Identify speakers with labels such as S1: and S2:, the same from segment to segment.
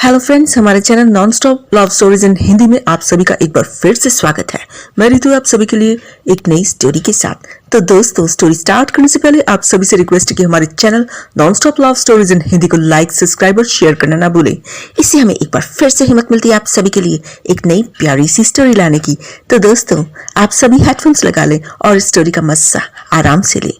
S1: Hello friends, हमारे channel non stop love stories in Hindi में आप सभी का एक बार फिर से स्वागत है। मैं रितु आप सभी के लिए एक नई स्टोरी के साथ। तो दोस्तों, स्टोरी स्टार्ट करने से पहले आप सभी से रिक्वेस्ट है कि हमारे channel non stop love stories in Hindi को लाइक, सब्सक्राइब और शेयर करना ना भूलें। इससे हमें एक बार फिर से हिम्मत मिलती है आप सभी के लिए एक नई प्यारी सी स्टोरी लाने की। तो दोस्तों, आप सभी हेडफोन्स लगा लें और इस स्टोरी का मजा आराम से लें।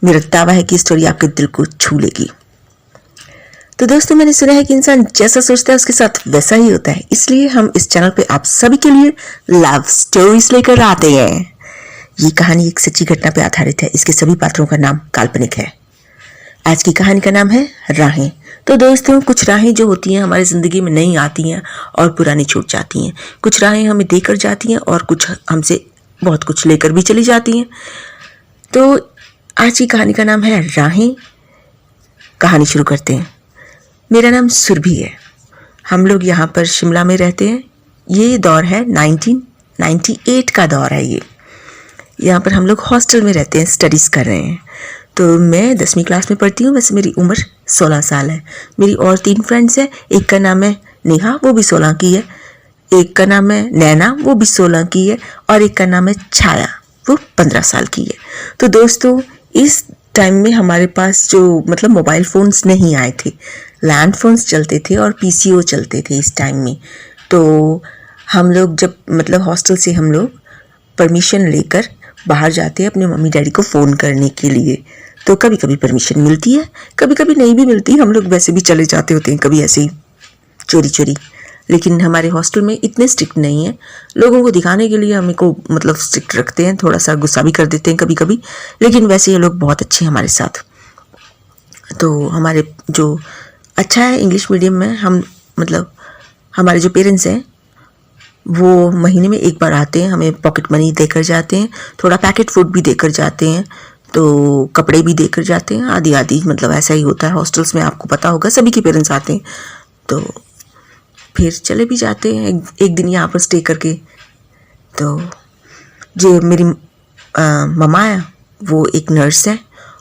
S1: मेरा दावा है कि स्टोरी आपके दिल को छू लेगी। तो दोस्तों, मैंने सुना है कि इंसान जैसा सोचता है उसके साथ वैसा ही होता है, इसलिए हम इस चैनल पे आप सभी के लिए लव स्टोरीज लेकर आते हैं। ये कहानी एक सच्ची घटना पे आधारित है। इसके सभी पात्रों का नाम काल्पनिक है। आज की कहानी का नाम है राहें। तो दोस्तों, कुछ राहें जो होती हैं हमारी जिंदगी में नहीं आती हैं और पुरानी छूट जाती हैं। कुछ राहें हमें देकर जाती हैं और कुछ हमसे बहुत कुछ लेकर भी चली जाती हैं। तो आज की कहानी का नाम है राहें। कहानी शुरू करते हैं। मेरा नाम सुरभि है। हम लोग यहाँ पर शिमला में रहते हैं। ये दौर है 1998 का दौर है। ये यहाँ पर हम लोग हॉस्टल में रहते हैं, स्टडीज़ कर रहे हैं। तो मैं 10वीं क्लास में पढ़ती हूँ। वैसे मेरी उम्र 16 साल है। मेरी और 3 फ्रेंड्स हैं। एक का नाम है नेहा, वो भी 16 की है। एक का नाम है नैना, वो भी 16 की है। और एक का नाम है छाया, वो 15 साल की है। तो दोस्तों, इस टाइम में हमारे पास जो मोबाइल फ़ोन्स नहीं आए थे, लैंड फ़ोन्स चलते थे और पीसीओ चलते थे इस टाइम में। तो हम लोग जब हॉस्टल से हम लोग परमिशन लेकर बाहर जाते हैं अपने मम्मी डैडी को फ़ोन करने के लिए। तो कभी कभी परमिशन मिलती है, कभी कभी नहीं भी मिलती। हम लोग वैसे भी चले जाते होते हैं कभी ऐसे ही चोरी चोरी। लेकिन हमारे हॉस्टल में इतने स्ट्रिक्ट नहीं है। लोगों को दिखाने के लिए हमें को स्ट्रिक्ट रखते हैं, थोड़ा सा गुस्सा भी कर देते हैं कभी कभी। लेकिन वैसे ये लोग बहुत अच्छे हैं हमारे साथ। तो हमारे जो अच्छा है इंग्लिश मीडियम में, हम हमारे जो पेरेंट्स हैं वो महीने में एक बार आते हैं, हमें पॉकेट मनी देकर जाते हैं, थोड़ा पैकेट फूड भी देकर जाते हैं, तो कपड़े भी देकर जाते हैं, आदि आदि। ऐसा ही होता है हॉस्टल्स में, आपको पता होगा सभी के पेरेंट्स आते हैं। तो फिर चले भी जाते हैं एक दिन यहाँ पर स्टे करके। तो जो मेरी ममा है वो एक नर्स है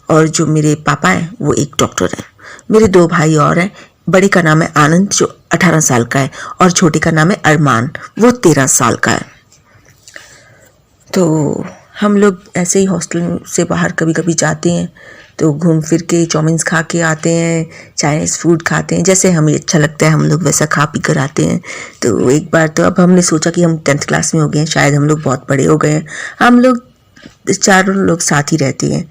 S1: और जो मेरे पापा हैं वो एक डॉक्टर हैं। मेरे 2 भाई और हैं। बड़े का नाम है आनंद जो 18 साल का है और छोटे का नाम है अरमान, वो 13 साल का है। तो हम लोग ऐसे ही हॉस्टल से बाहर कभी कभी जाते हैं, तो घूम फिर के चाउमीन्स खा के आते हैं, चाइनीज़ फूड खाते हैं, जैसे हमें अच्छा लगता है हम लोग वैसा खा पी कर आते हैं। तो एक बार तो अब हमने सोचा कि हम 10th क्लास में हो गए हैं, शायद हम लोग बहुत बड़े हो गए हैं। हम लोग 4 लोग साथ ही रहते हैं।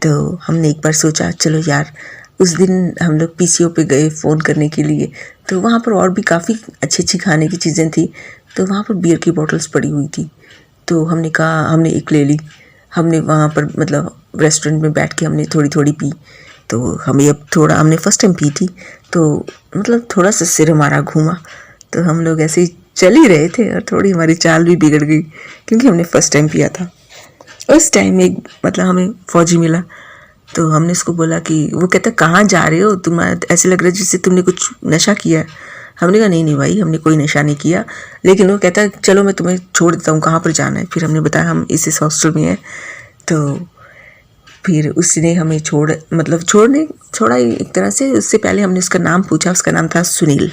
S1: तो हमने एक बार सोचा चलो यार, उस दिन हम लोग पीसीओ पे गए फ़ोन करने के लिए। तो वहाँ पर और भी काफ़ी अच्छी अच्छी खाने की चीज़ें थी। तो वहाँ पर बियर की बॉटल्स पड़ी हुई थी। तो हमने कहा, हमने एक ले ली। हमने वहाँ पर रेस्टोरेंट में बैठ के हमने थोड़ी थोड़ी पी। तो हमें अब थोड़ा, हमने फर्स्ट टाइम पी थी, तो थोड़ा सा सिर हमारा घूमा। तो हम लोग ऐसे ही चल ही रहे थे और थोड़ी हमारी चाल भी बिगड़ गई क्योंकि हमने फर्स्ट टाइम पिया था। उस टाइम एक हमें फ़ौजी मिला। तो हमने उसको बोला कि, वो कहता कहाँ जा रहे हो तुम, ऐसे लग रहा है जैसे तुमने कुछ नशा किया है। हमने कहा नहीं भाई, हमने कोई नशा नहीं किया। लेकिन वो कहता चलो मैं तुम्हें छोड़ देता हूँ, कहाँ पर जाना है। फिर हमने बताया हम इस हॉस्टल में हैं। तो फिर उसने हमें छोड़ा ही एक तरह से। उससे पहले हमने उसका नाम पूछा। उसका नाम था सुनील।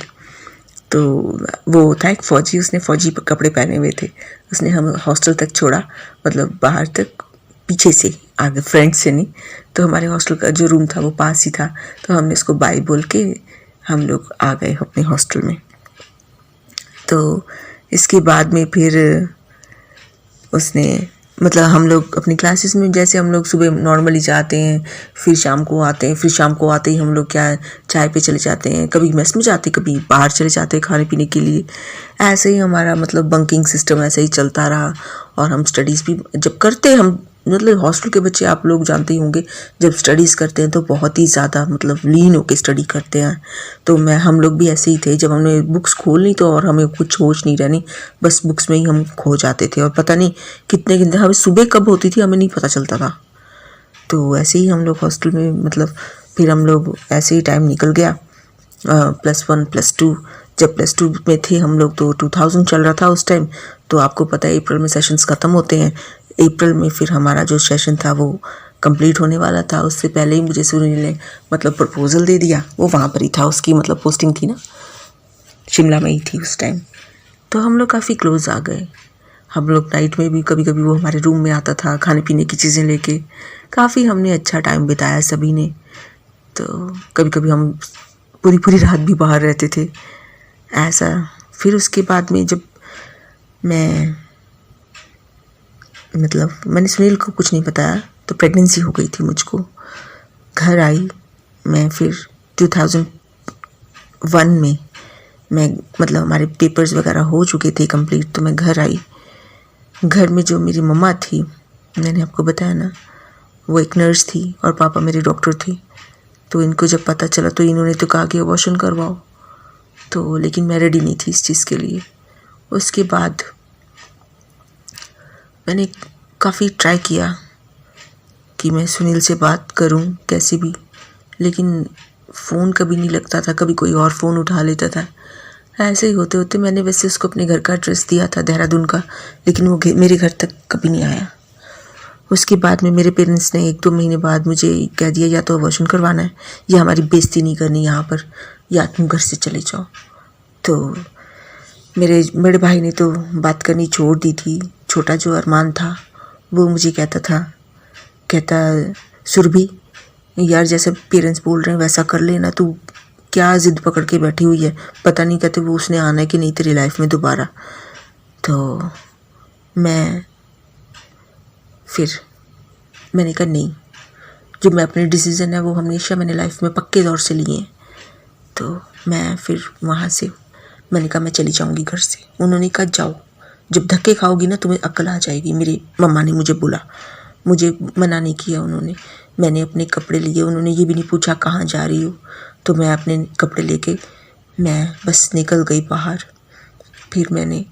S1: तो वो था एक फ़ौजी, उसने फ़ौजी कपड़े पहने हुए थे। उसने हमें हॉस्टल तक छोड़ा, बाहर तक, पीछे से, आगे फ्रंट से नहीं। तो हमारे हॉस्टल का जो रूम था वो पास ही था। तो हमने उसको बाय बोल के हम लोग आ गए अपने हॉस्टल में। तो इसके बाद में फिर उसने हम लोग अपनी क्लासेस में, जैसे हम लोग सुबह नॉर्मली जाते हैं, फिर शाम को आते हैं। फिर शाम को आते ही हम लोग चाय पे चले जाते हैं। कभी मेस में जाते, कभी बाहर चले जाते हैं खाने पीने के लिए। ऐसे ही हमारा बंकिंग सिस्टम ऐसे ही चलता रहा। और हम स्टडीज़ भी जब करते, हम हॉस्टल के बच्चे आप लोग जानते ही होंगे, जब स्टडीज़ करते हैं तो बहुत ही ज़्यादा लीन होकर स्टडी करते हैं। तो हम लोग भी ऐसे ही थे। जब हमने बुक्स खोलनी तो और हमें कुछ होश नहीं रहनी, बस बुक्स में ही हम खो जाते थे। और पता नहीं कितने हमें सुबह कब होती थी हमें नहीं पता चलता था। तो ऐसे ही हम लोग हॉस्टल में फिर हम लोग ऐसे ही टाइम निकल गया। +1 +2, जब +2 में थे हम लोग तो 2000 चल रहा था उस टाइम। तो आपको पता है अप्रैल में सेशंस ख़त्म होते हैं। अप्रैल में फिर हमारा जो सेशन था वो कंप्लीट होने वाला था। उससे पहले ही मुझे सुनील ने प्रपोज़ल दे दिया। वो वहाँ पर ही था, उसकी पोस्टिंग थी ना। शिमला में ही थी उस टाइम। तो हम लोग काफ़ी क्लोज आ गए। हम लोग नाइट में भी कभी कभी वो हमारे रूम में आता था खाने पीने की चीज़ें लेके। काफ़ी हमने अच्छा टाइम बिताया सभी ने। तो कभी कभी हम पूरी पूरी रात भी बाहर रहते थे ऐसा। फिर उसके बाद में जब मैंने सुनील को कुछ नहीं बताया, तो प्रेगनेंसी हो गई थी मुझको। घर आई मैं फिर 2001 में। हमारे पेपर्स वगैरह हो चुके थे कंप्लीट। तो मैं घर आई। घर में जो मेरी मम्मा थी, मैंने आपको बताया ना, वो एक नर्स थी और पापा मेरे डॉक्टर थे। तो इनको जब पता चला तो इन्होंने तो कहा कि अबॉर्शन करवाओ। तो लेकिन मैं रेडी नहीं थी इस चीज़ के लिए। उसके बाद मैंने काफ़ी ट्राई किया कि मैं सुनील से बात करूं कैसे भी, लेकिन फ़ोन कभी नहीं लगता था, कभी कोई और फ़ोन उठा लेता था। ऐसे ही होते होते मैंने वैसे उसको अपने घर का एड्रेस दिया था, देहरादून का, लेकिन वो मेरे घर तक कभी नहीं आया। उसके बाद में मेरे पेरेंट्स ने 1-2 महीने बाद मुझे कह दिया, या तो अबॉर्शन करवाना है या हमारी बेइज्जती नहीं करनी यहाँ पर, या तुम घर से चले जाओ। तो मेरे बड़े भाई ने तो बात करनी छोड़ दी थी। छोटा जो अरमान था वो मुझे कहता सुरभि यार, जैसे पेरेंट्स बोल रहे हैं वैसा कर लेना, तू क्या ज़िद पकड़ के बैठी हुई है, पता नहीं कहते वो उसने आना है कि नहीं तेरी लाइफ में दोबारा। तो मैंने कहा नहीं, जो मैं अपने डिसीज़न है वो हमेशा मैंने लाइफ में पक्के तौर से लिए हैं। तो मैं फिर वहाँ से मैंने कहा मैं चली जाऊँगी घर से। उन्होंने कहा जाओ, जब धक्के खाओगी ना तुम्हें अक्ल आ जाएगी। मेरी मम्मा ने मुझे बोला, मुझे मना नहीं किया उन्होंने। मैंने अपने कपड़े लिए, उन्होंने ये भी नहीं पूछा कहाँ जा रही हो। तो मैं अपने कपड़े लेके मैं बस निकल गई बाहर। फिर मैंने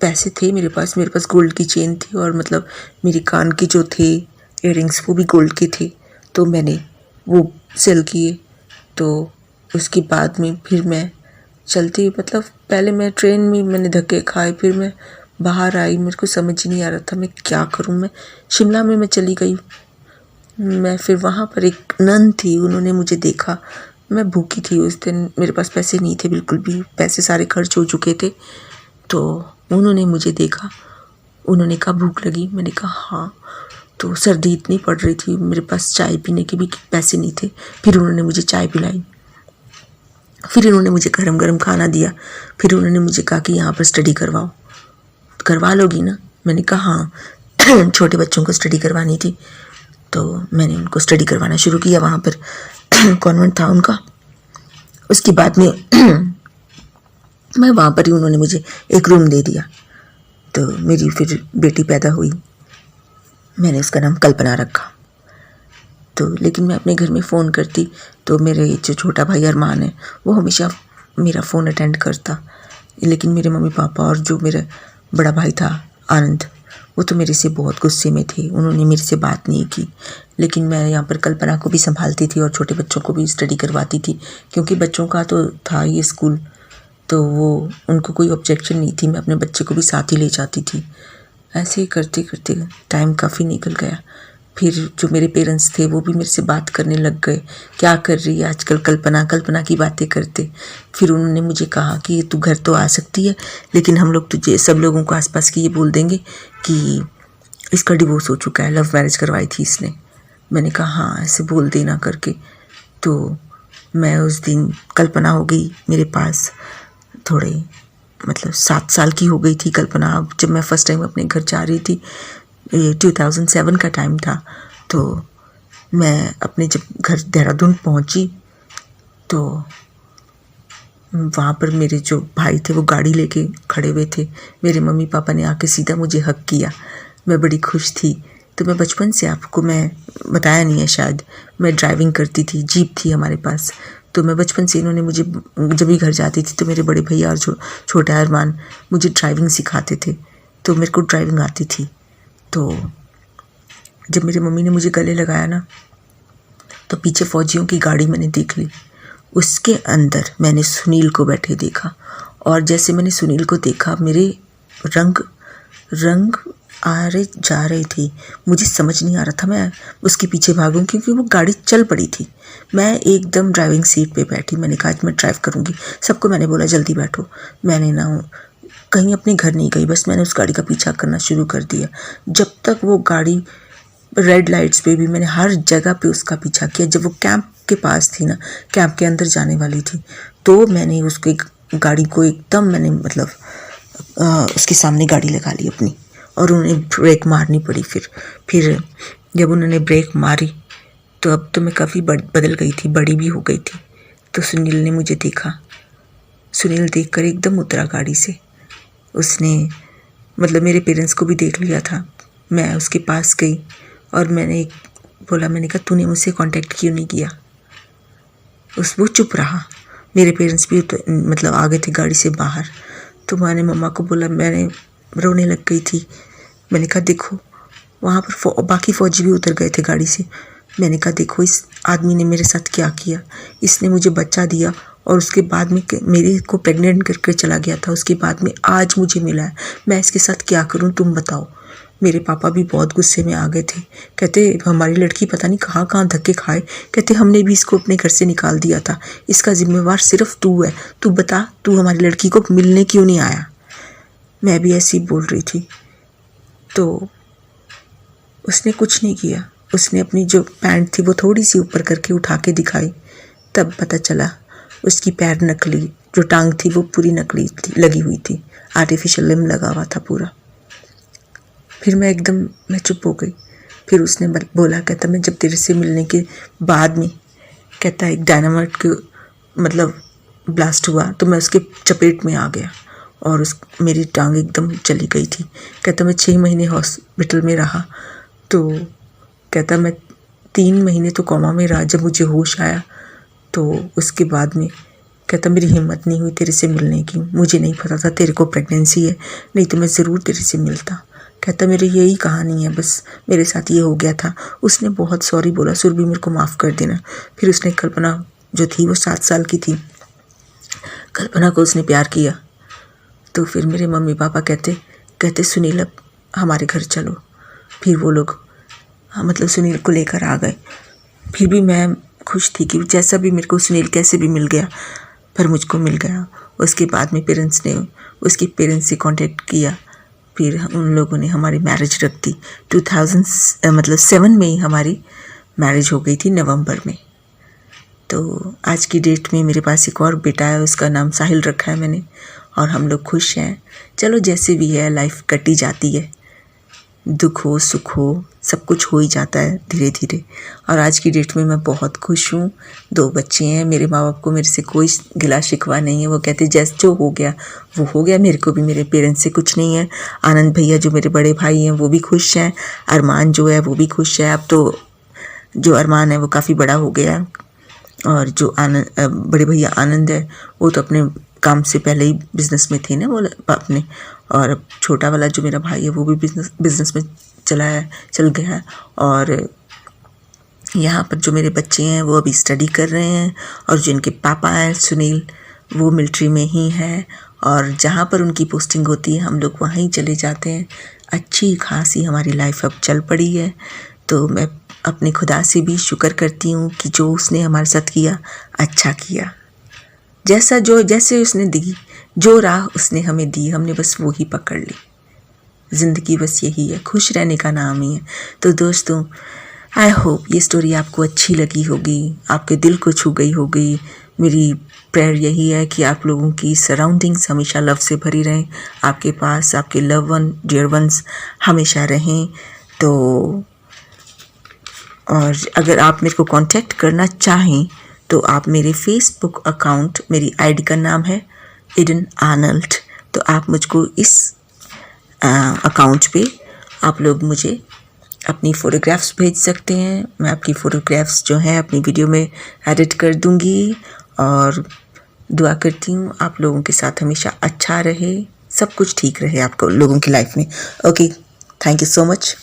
S1: पैसे थे मेरे पास गोल्ड की चेन थी, और मेरी कान के जो थे इयररिंग्स वो भी गोल्ड के थे। तो मैंने वो सेल किए। तो उसके बाद में फिर मैं चलती, पहले मैं ट्रेन में मैंने धक्के खाए, फिर मैं बाहर आई। मेरे को समझ ही नहीं आ रहा था मैं क्या करूं। मैं शिमला में मैं चली गई। मैं फिर वहाँ पर एक नन थी, उन्होंने मुझे देखा। मैं भूखी थी उस दिन, मेरे पास पैसे नहीं थे बिल्कुल भी, पैसे सारे खर्च हो चुके थे। तो उन्होंने मुझे देखा, उन्होंने कहा भूख लगी, मैंने कहा हाँ। तो सर्दी इतनी पड़ रही थी, मेरे पास चाय पीने के भी पैसे नहीं थे। फिर उन्होंने मुझे चाय पिलाई, फिर उन्होंने मुझे गरम गरम खाना दिया। फिर उन्होंने मुझे कहा कि यहाँ पर स्टडी करवा लोगी ना। मैंने कहा हाँ छोटे बच्चों को स्टडी करवानी थी। तो मैंने उनको स्टडी करवाना शुरू किया वहाँ पर। कॉन्वेंट था उनका। उसके बाद में मैं वहाँ पर ही, उन्होंने मुझे एक रूम दे दिया। तो मेरी फिर बेटी पैदा हुई, मैंने उसका नाम कल्पना रखा। तो लेकिन मैं अपने घर में फ़ोन करती तो मेरे जो छोटा भाई अरमान है वो हमेशा मेरा फ़ोन अटेंड करता। लेकिन मेरे मम्मी पापा और जो मेरा बड़ा भाई था आनंद, वो तो मेरे से बहुत गुस्से में थे, उन्होंने मेरे से बात नहीं की। लेकिन मैं यहाँ पर कल्पना को भी संभालती थी और छोटे बच्चों को भी स्टडी करवाती थी, क्योंकि बच्चों का तो था ये स्कूल, तो वो उनको कोई ऑब्जेक्शन नहीं थी। मैं अपने बच्चे को भी साथ ही ले जाती थी। ऐसे ही करते करते टाइम काफ़ी निकल गया। फिर जो मेरे पेरेंट्स थे वो भी मेरे से बात करने लग गए, क्या कर रही है आजकल कल्पना की बातें करते। फिर उन्होंने मुझे कहा कि तू घर तो आ सकती है, लेकिन हम लोग तुझे सब लोगों को आसपास की ये बोल देंगे कि इसका डिवोर्स हो चुका है, लव मैरिज करवाई थी इसने। मैंने कहा हाँ ऐसे बोल देना करके। तो मैं उस दिन कल्पना हो गई मेरे पास, थोड़े 7 साल की हो गई थी कल्पना। अब जब मैं फ़र्स्ट टाइम अपने घर जा रही थी, ये 2007 का टाइम था। तो मैं अपने जब घर देहरादून पहुंची तो वहाँ पर मेरे जो भाई थे वो गाड़ी लेके खड़े हुए थे। मेरे मम्मी पापा ने आके सीधा मुझे हक किया। मैं बड़ी खुश थी। तो मैं बचपन से, आपको मैं बताया नहीं है शायद, मैं ड्राइविंग करती थी, जीप थी हमारे पास। तो मैं बचपन से, इन्होंने मुझे जब भी घर जाती थी तो मेरे बड़े भैया और जो छोटा अरमान मुझे ड्राइविंग सिखाते थे। तो मेरे को ड्राइविंग आती थी। तो जब मेरी मम्मी ने मुझे गले लगाया ना, तो पीछे फौजियों की गाड़ी मैंने देख ली। उसके अंदर मैंने सुनील को बैठे देखा, और जैसे मैंने सुनील को देखा मेरे रंग आ रहे जा रही थी। मुझे समझ नहीं आ रहा था मैं उसके पीछे भागूं, क्योंकि वो गाड़ी चल पड़ी थी। मैं एकदम ड्राइविंग सीट पे बैठी। मैंने कहा आज मैं ड्राइव करूँगी। सबको मैंने बोला जल्दी बैठो। मैंने ना कहीं अपने घर नहीं गई, बस मैंने उस गाड़ी का पीछा करना शुरू कर दिया। जब तक वो गाड़ी रेड लाइट्स पे भी मैंने हर जगह पे उसका पीछा किया। जब वो कैंप के पास थी ना, कैंप के अंदर जाने वाली थी, तो मैंने उसके गाड़ी को एकदम मैंने मतलब उसके सामने गाड़ी लगा ली अपनी, और उन्हें ब्रेक मारनी पड़ी। फिर जब उन्होंने ब्रेक मारी तो अब तो मैं काफ़ी बदल गई थी, बड़ी भी हो गई थी। तो सुनील ने मुझे देखा। सुनील देखकर एकदम उतरा गाड़ी से। उसने मतलब मेरे पेरेंट्स को भी देख लिया था। मैं उसके पास गई और मैंने कहा तूने मुझसे कांटेक्ट क्यों नहीं किया। वो चुप रहा। मेरे पेरेंट्स भी तो मतलब आ गए थे गाड़ी से बाहर। तो मैंने मम्मा को बोला, मैंने रोने लग गई थी। मैंने कहा देखो, वहाँ पर बाकी फ़ौजी भी उतर गए थे गाड़ी से। मैंने कहा देखो, इस आदमी ने मेरे साथ क्या किया। इसने मुझे बच्चा दिया और उसके बाद में मेरे को प्रेग्नेंट करके चला गया था। उसके बाद में आज मुझे मिला है। मैं इसके साथ क्या करूं, तुम बताओ। मेरे पापा भी बहुत गुस्से में आ गए थे। कहते हमारी लड़की पता नहीं कहाँ कहाँ धक्के खाए। कहते हमने भी इसको अपने घर से निकाल दिया था। इसका जिम्मेवार सिर्फ तू है। तू बता, तू हमारी लड़की को मिलने क्यों नहीं आया। मैं भी ऐसी बोल रही थी। तो उसने कुछ नहीं किया। उसने अपनी जो पैंट थी वो थोड़ी सी ऊपर करके उठा के दिखाई। तब पता चला उसकी पैर नकली, जो टांग थी वो पूरी नकली लगी हुई थी। आर्टिफिशियल लिम्ब लगा हुआ था पूरा। फिर मैं चुप हो गई। फिर उसने बोला, कहता मैं जब तेरे से मिलने के बाद में, कहता एक डायनामाइट के मतलब ब्लास्ट हुआ तो मैं उसके चपेट में आ गया और मेरी टांग एकदम चली गई थी। कहता मैं 6 महीने हॉस्पिटल में रहा। तो कहता मैं 3 महीने तो कोमा में रहा। जब मुझे होश आया तो उसके बाद में कहता मेरी हिम्मत नहीं हुई तेरे से मिलने की। मुझे नहीं पता था तेरे को प्रेगनेंसी है, नहीं तो मैं ज़रूर तेरे से मिलता। कहता मेरी यही कहानी है, बस मेरे साथ ये हो गया था। उसने बहुत सॉरी बोला, सुरभि मेरे को माफ़ कर देना। फिर उसने कल्पना जो थी वो 7 साल की थी, कल्पना को उसने प्यार किया। तो फिर मेरे मम्मी पापा कहते सुनील अब हमारे घर चलो। फिर वो लोग मतलब सुनील को लेकर आ गए। फिर भी मैं खुश थी कि जैसा भी मेरे को सुनील कैसे भी मिल गया, पर मुझको मिल गया। उसके बाद में पेरेंट्स ने उसके पेरेंट्स से कांटेक्ट किया। फिर उन लोगों ने हमारी मैरिज रख दी। 2007 में ही हमारी मैरिज हो गई थी, नवंबर में। तो आज की डेट में मेरे पास एक और बेटा है, उसका नाम साहिल रखा है मैंने, और हम लोग खुश हैं। चलो जैसे भी है, लाइफ कटी जाती है। दुख हो सुख हो सब कुछ हो ही जाता है धीरे धीरे। और आज की डेट में मैं बहुत खुश हूँ। 2 बच्चे हैं। मेरे माँ बाप को मेरे से कोई गिला शिकवा नहीं है। वो कहते जैसे जो हो गया वो हो गया। मेरे को भी मेरे पेरेंट्स से कुछ नहीं है। आनंद भैया जो मेरे बड़े भाई हैं वो भी खुश हैं। अरमान जो है वो भी खुश है। अब तो जो अरमान है वो काफ़ी बड़ा हो गया, और जो बड़े भैया आनंद है वो तो अपने काम से पहले ही बिज़नेस में थे ना वो अपने। और अब छोटा वाला जो मेरा भाई है वो भी बिज़नेस में चल गया है। और यहाँ पर जो मेरे बच्चे हैं वो अभी स्टडी कर रहे हैं, और जो इनके पापा हैं सुनील वो मिलिट्री में ही है, और जहाँ पर उनकी पोस्टिंग होती है हम लोग वहीं चले जाते हैं। अच्छी खासी हमारी लाइफ अब चल पड़ी है। तो मैं अपने खुदा से भी शुक्र करती हूँ कि जो उसने हमारे साथ किया अच्छा किया। जैसे उसने दी, जो राह उसने हमें दी, हमने बस वो ही पकड़ ली। ज़िंदगी बस यही है, खुश रहने का नाम ही है। तो दोस्तों, आई होप ये स्टोरी आपको अच्छी लगी होगी, आपके दिल को छू गई होगी। मेरी प्रेयर यही है कि आप लोगों की सराउंडिंग्स हमेशा लव से भरी रहें, आपके पास आपके लव वन डियर वंस हमेशा रहें। तो और अगर आप मेरे को कांटेक्ट करना चाहें तो आप मेरे फेसबुक अकाउंट, मेरी आईडी का नाम है एडन आर्नल्ड, तो आप मुझको इस अकाउंट पे आप लोग मुझे अपनी फ़ोटोग्राफ्स भेज सकते हैं। मैं आपकी फ़ोटोग्राफ्स जो हैं अपनी वीडियो में एडिट कर दूंगी। और दुआ करती हूँ आप लोगों के साथ हमेशा अच्छा रहे, सब कुछ ठीक रहे आपको लोगों की लाइफ में। Okay, thank you so much.